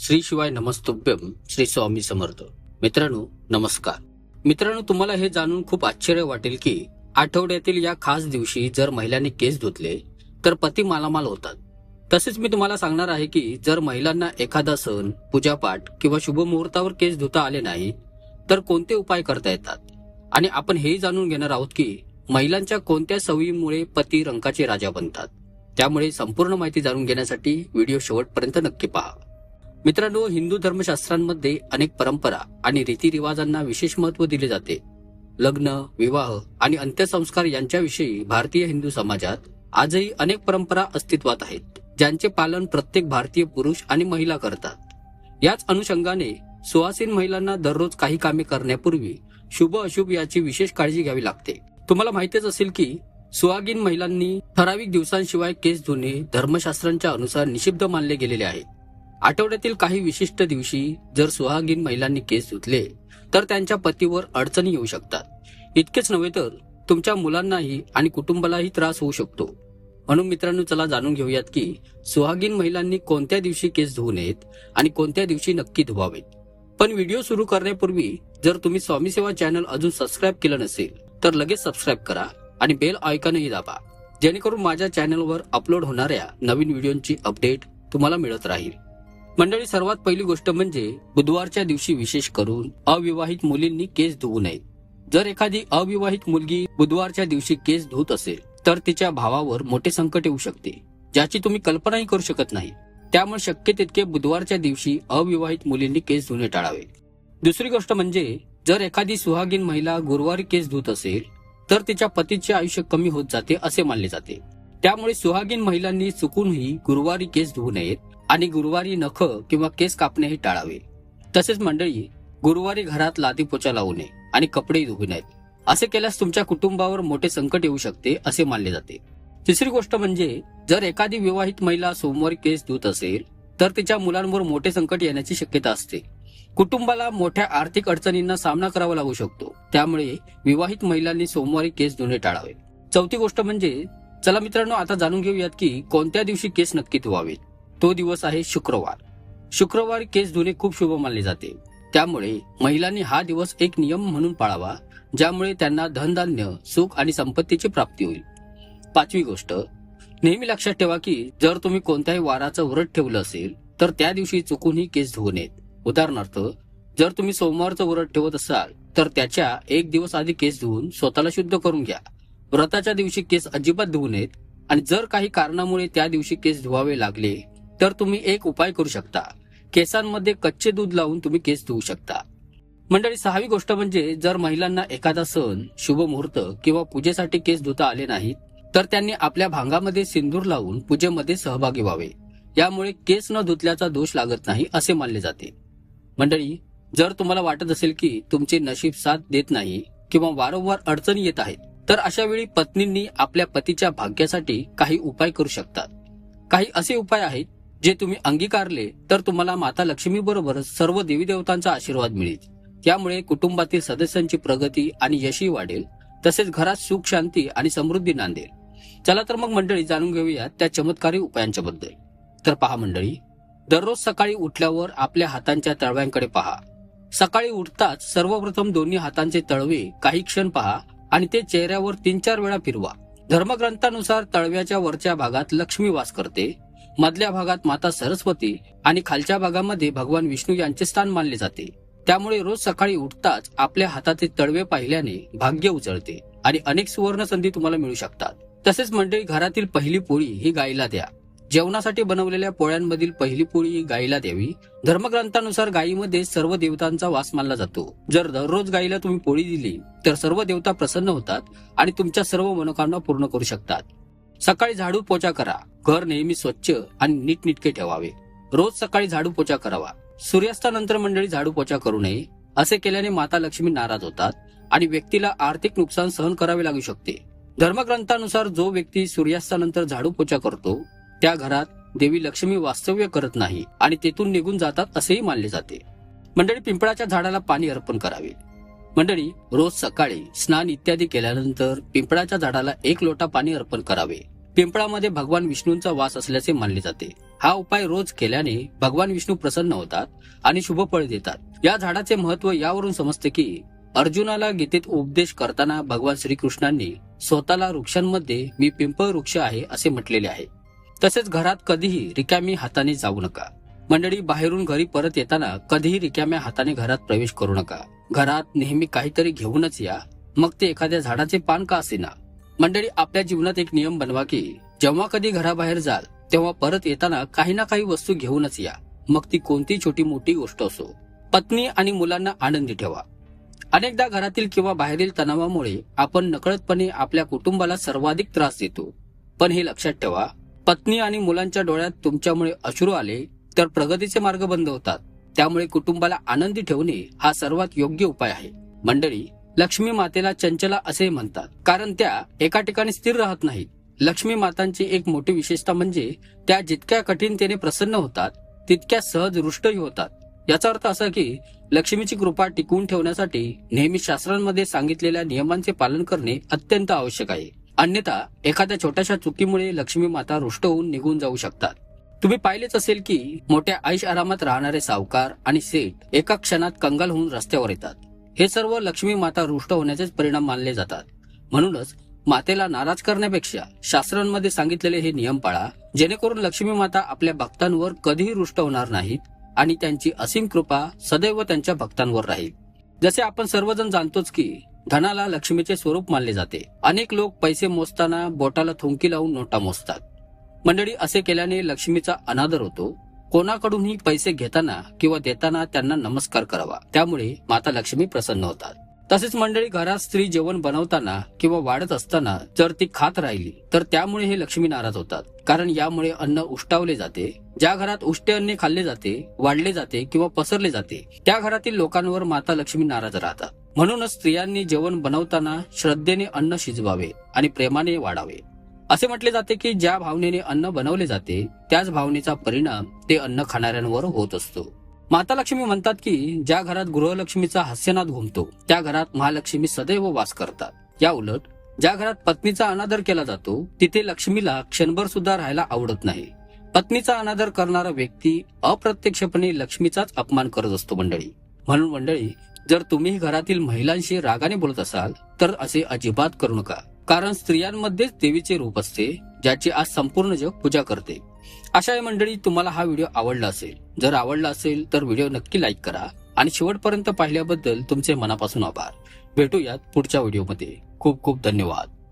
श्री शिवाय नमस्तुभ्यम. श्री स्वामी समर्थ. मित्रांनो नमस्कार. मित्रांनो, तुम्हाला हे जाणून खूप आश्चर्य वाटेल की आठवड्यातील या खास दिवशी जर महिलांनी केस धुतले तर पती मालामाल होतात. तसेच मी तुम्हाला सांगणार आहे की जर महिलांना एखादा सण, पूजापाठ किंवा शुभ मुहूर्तावर केस धुता आले नाही तर कोणते उपाय करता येतात. आणि आपण हेही जाणून घेणार आहोत की महिलांच्या कोणत्या सवयीमुळे पती रंकाचे राजा बनतात. त्यामुळे संपूर्ण माहिती जाणून घेण्यासाठी व्हिडिओ शेवटपर्यंत नक्की पहा. मित्रांनो, हिंदू धर्मशास्त्रांमध्ये अनेक परंपरा आणि रीतिरिवाजांना विशेष महत्त्व दिले जाते. लग्न, विवाह आणि अंत्यसंस्कार यांच्याविषयी भारतीय हिंदू समाजात आजही अनेक परंपरा अस्तित्वात आहेत, ज्यांचे पालन प्रत्येक भारतीय पुरुष आणि महिला करतात. याच अनुषंगाने सुवासीन महिलांना दररोज काही कामे करण्यापूर्वी शुभ अशुभ याची विशेष काळजी घ्यावी लागते. तुम्हाला माहितीच असेल की सुहागीन महिलांनी ठराविक दिवसांशिवाय केस धुणे धर्मशास्त्रांच्या अनुसार निषिद्ध मानले गेलेले आहे. आठवड्यातील काही विशिष्ट दिवशी जर सुहागीन महिलांनी केस धुतले तर त्यांच्या पतीवर अडचणी येऊ शकतात. इतकेच नव्हे तर तुमच्या मुलांनाही आणि कुटुंबालाही त्रास होऊ शकतो. म्हणून मित्रांनो, चला जाणून घेऊयात की सुहागीन महिलांनी कोणत्या दिवशी केस धुवू नयेत आणि कोणत्या दिवशी नक्की धुवावेत. पण व्हिडिओ सुरू करण्यापूर्वी जर तुम्ही स्वामी सेवा चॅनल अजून सबस्क्राईब केलं नसेल तर लगेच सबस्क्राईब करा आणि बेल आयकॉनही दाबा, जेणेकरून माझ्या चॅनलवर अपलोड होणाऱ्या नवीन व्हिडिओची अपडेट तुम्हाला मिळत राहील. मंडळी, सर्वात पहिली गोष्ट म्हणजे बुधवारच्या दिवशी विशेष करून अविवाहित मुलींनी केस धुवू नयेत. जर एखादी अविवाहित मुलगी बुधवारच्या दिवशी केस धुत असेल तर तिच्या भावावर मोठे संकट येऊ शकते, ज्याची तुम्ही कल्पनाही करू शकत नाही. त्यामुळे शक्य तितके बुधवारच्या दिवशी अविवाहित मुलींनी केस धुणे टाळावे. दुसरी गोष्ट म्हणजे जर एखादी सुहागीन महिला गुरुवारी केस धुत असेल तर तिच्या पतीचे आयुष्य कमी होत जाते असे मानले जाते. त्यामुळे सुहागीन महिलांनी चुकूनही गुरुवारी केस धुवू नयेत आणि गुरुवारी नख किंवा केस कापणेही टाळावे. तसेच मंडळी, गुरुवारी घरात लादी पोचा लावू नये आणि कपडेही धुवू नयेत. असे केल्यास तुमच्या कुटुंबावर मोठे संकट येऊ शकते असे मानले जाते. तिसरी गोष्ट म्हणजे जर एखादी विवाहित महिला सोमवारी केस धुत असेल तर तिच्या मुलांवर मोठे संकट येण्याची शक्यता असते. कुटुंबाला मोठ्या आर्थिक अडचणींना सामना करावा लागू शकतो. त्यामुळे विवाहित महिलांनी सोमवारी केस धुणे टाळावे. चौथी गोष्ट म्हणजे, चला मित्रांनो, आता जाणून घेऊयात की कोणत्या दिवशी केस नक्की धुवावेत. तो दिवस आहे शुक्रवार. शुक्रवारी केस धुणे खूप शुभ मानले जाते. त्यामुळे महिलांनी हा दिवस एक नियम म्हणून पाळावा, ज्यामुळे त्यांना धनधान्य, सुख आणि संपत्तीची प्राप्ती होईल. पाचवी गोष्ट, नेहमी लक्षात ठेवा की जर तुम्ही कोणत्याही वाराचं व्रत ठेवलं असेल तर त्या दिवशी चुकूनही केस धुवू नयेत. उदाहरणार्थ, जर तुम्ही सोमवारचं व्रत ठेवत असाल तर त्याच्या एक दिवस आधी केस धुवून स्वतःला शुद्ध करून घ्या. व्रताच्या दिवशी केस अजिबात धुवू नयेत. आणि जर काही कारणामुळे त्या दिवशी केस धुवावे लागले तर तुम्ही एक उपाय करू शकता. केसांमध्ये कच्चे दूध लावून तुम्ही केस धुवू शकता. मंडळी, सहावी गोष्ट म्हणजे जर महिलांना एखादा सण, शुभ मुहूर्त किंवा पूजेसाठी केस धुता आले नाहीत तर त्यांनी आपल्या भांगामध्ये सिंदूर लावून पूजेमध्ये सहभागी व्हावे. यामुळे केस न धुतल्याचा दोष लागत नाही असे मानले जाते. मंडळी, जर तुम्हाला वाटत असेल की तुमचे नशीब साथ देत नाही किंवा वारंवार अडचणी येत आहेत तर अशा वेळी पत्नींनी आपल्या पतीच्या भाग्यासाठी काही उपाय करू शकतात. काही असे उपाय आहेत जे तुम्ही अंगीकारले तर तुम्हाला माता लक्ष्मी बरोबरच सर्व देवी देवतांचा आशीर्वाद मिळेल. त्यामुळे कुटुंबातील सदस्यांची प्रगती आणि यशही वाढेल. तसेच घरात सुख, शांती आणि समृद्धी नांदेल. चला तर मग मंडळी, जाणून घेऊया त्या चमत्कारी उपायांच्या बद्दल. तर पहा मंडळी, दररोज सकाळी उठल्यावर आपल्या हातांच्या तळव्यांकडे पहा. सकाळी उठताच सर्वप्रथम दोन्ही हातांचे तळवे काही क्षण पहा आणि ते चेहऱ्यावर 3-4 वेळा फिरवा. धर्मग्रंथानुसार तळव्याच्या वरच्या भागात लक्ष्मी वास करते, मधल्या भागात माता सरस्वती आणि खालच्या भागामध्ये भगवान विष्णू यांचे स्थान मानले जाते. त्यामुळे रोज सकाळी उठताच आपल्या हाताचे तळवे पाहिल्याने भाग्य उजळते आणि अनेक सुवर्ण संधी तुम्हाला मिळू शकतात. तसेच मंडळी, घरातील पहिली पोळी ही गायीला द्या. जेवणासाठी बनवलेल्या पोळ्यांमधील पहिली पोळी ही गायीला द्यावी. धर्मग्रंथानुसार गायीमध्ये सर्व देवतांचा वास मानला जातो. जर दररोज गायीला तुम्ही पोळी दिली तर सर्व देवता प्रसन्न होतात आणि तुमच्या सर्व मनोकामना पूर्ण करू शकतात. सकाळी झाडू पोचा करा. घर नेहमी स्वच्छ आणि नीटनेटके ठेवावे. रोज सकाळी झाडू पोचा करावा. सूर्यास्तानंतर मंडळी झाडू पोचा करू नये. असे केल्याने माता लक्ष्मी नाराज होतात आणि व्यक्तीला आर्थिक नुकसान सहन करावे लागू शकते. धर्मग्रंथानुसार जो व्यक्ती सूर्यास्तानंतर झाडू पोचा करतो त्या घरात देवी लक्ष्मी वास्तव्य करत नाही आणि तेथून निघून जातात असेही मानले जाते. मंडळी, पिंपळाच्या झाडाला पाणी अर्पण करावे. मंडळी, रोज सकाळी स्नान इत्यादी केल्यानंतर पिंपळाच्या झाडाला 1 लोटा पाणी अर्पण करावे. पिंपळामध्ये भगवान विष्णूंचा वास असल्याचे मानले जाते. हा उपाय रोज केल्याने भगवान विष्णू प्रसन्न होतात आणि शुभ फळ देतात. या झाडाचे महत्व यावरून समजते की अर्जुनाला गीतेत उपदेश करताना भगवान श्रीकृष्णांनी स्वतःला वृक्षांमध्ये मी पिंपळ वृक्ष आहे असे म्हटलेले आहे. तसेच घरात कधीही रिकामी हाताने जाऊ नका. मंडळी, बाहेरून घरी परत येताना कधीही रिकाम्या हाताने घरात प्रवेश करू नका. घरात नेहमी काहीतरी घेऊनच या, मग ते एखाद्या झाडाचे पान का असेना. मंडळी, आपल्या जीवनात एक नियम बनवा की जेव्हा कधी घराबाहेर जाल तेव्हा परत येताना काही ना काही वस्तू घेऊनच या, मग ती कोणती छोटी मोठी गोष्ट असो. पत्नी आणि मुलांना आनंदी ठेवा. अनेकदा घरातील किंवा बाहेरील तणावामुळे आपण नकळतपणे आपल्या कुटुंबाला सर्वाधिक त्रास देतो. पण हे लक्षात ठेवा, पत्नी आणि मुलांच्या डोळ्यात तुमच्यामुळे अश्रू आले तर प्रगतीचे मार्ग बंद होतात. त्यामुळे कुटुंबाला आनंदी ठेवणे हा सर्वात योग्य उपाय आहे. मंडळी, लक्ष्मी मातेला चंचला असे म्हणतात कारण त्या एका ठिकाणी स्थिर राहत नाहीत. लक्ष्मी मातांची एक मोठी विशेषता म्हणजे त्या जितक्या कठीणतेने प्रसन्न होतात तितक्या सहज रुष्टही होतात. याचा अर्थ असा की लक्ष्मीची कृपा टिकवून ठेवण्यासाठी नेहमी शास्त्रांमध्ये सांगितलेल्या नियमांचे पालन करणे अत्यंत आवश्यक आहे. अन्यथा एखाद्या छोट्याशा चुकीमुळे लक्ष्मी माता रुष्ट होऊन निघून जाऊ शकतात. तुम्ही पाहिलेच असेल की मोठ्या ऐश आरामात राहणारे सावकार आणि सेठ एका क्षणात कंगाल होऊन रस्त्यावर येतात. हे सर्व लक्ष्मी माता रुष्ट होण्याचेच परिणाम मानले जातात. म्हणूनच मातेला नाराज करण्यापेक्षा शास्त्रांमध्ये सांगितलेले हे नियम पाळा, जेणेकरून लक्ष्मी माता आपल्या भक्तांवर कधीही रुष्ट होणार नाहीत आणि त्यांची असीम कृपा सदैव त्यांच्या भक्तांवर राहील. जसे आपण सर्वजण जाणतोच की धनाला लक्ष्मीचे स्वरूप मानले जाते. अनेक लोक पैसे मोजताना बोटाला थुंकी लावून नोटा मोजतात. मंडळी, असे केल्याने लक्ष्मीचा अनादर होतो. कोणाकडूनही पैसे घेताना किंवा देताना त्यांना नमस्कार करावा, त्यामुळे माता लक्ष्मी प्रसन्न होतात. तसेच मंडळी, घरात स्त्री जेवण बनवताना किंवा वाढत असताना जर ती खात राहिली तर त्यामुळे हे लक्ष्मी नाराज होतात, कारण यामुळे अन्न उष्टावले जाते. ज्या घरात उष्टे अन्न खाल्ले जाते, वाढले जाते किंवा पसरले जाते त्या घरातील लोकांवर माता लक्ष्मी नाराज राहतात. म्हणूनच स्त्रियांनी जेवण बनवताना श्रद्धेने अन्न शिजवावे आणि प्रेमाने वाढावे. असे म्हटले जाते की ज्या भावनेने अन्न बनवले जाते त्याच भावनेचा परिणाम ते अन्न खाणाऱ्यांवर होत असतो. माता लक्ष्मी म्हणतात की ज्या घरात गृहलक्ष्मीचा हास्यनाद घुमतो त्या घरात महालक्ष्मी सदैव वास करतात. या उलट ज्या घरात पत्नीचा अनादर केला जातो तिथे लक्ष्मीला क्षणभर सुद्धा राहायला आवडत नाही. पत्नीचा अनादर करणारा व्यक्ती अप्रत्यक्षपणे लक्ष्मीचाच अपमान करत असतो. म्हणून मंडळी, जर तुम्ही घरातील महिलांशी रागाने बोलत असाल तर असे अजिबात करू नका, कारण स्त्रियांमध्येच देवीचे रूप असते ज्याची आज संपूर्ण जग पूजा करते. अशा आहे मंडळी, तुम्हाला हा व्हिडिओ आवडला असेल. जर आवडला असेल तर व्हिडिओ नक्की लाईक करा आणि शेवटपर्यंत पाहिल्याबद्दल तुमचे मनापासून आभार. भेटूयात पुढच्या व्हिडिओमध्ये. खूप खूप धन्यवाद.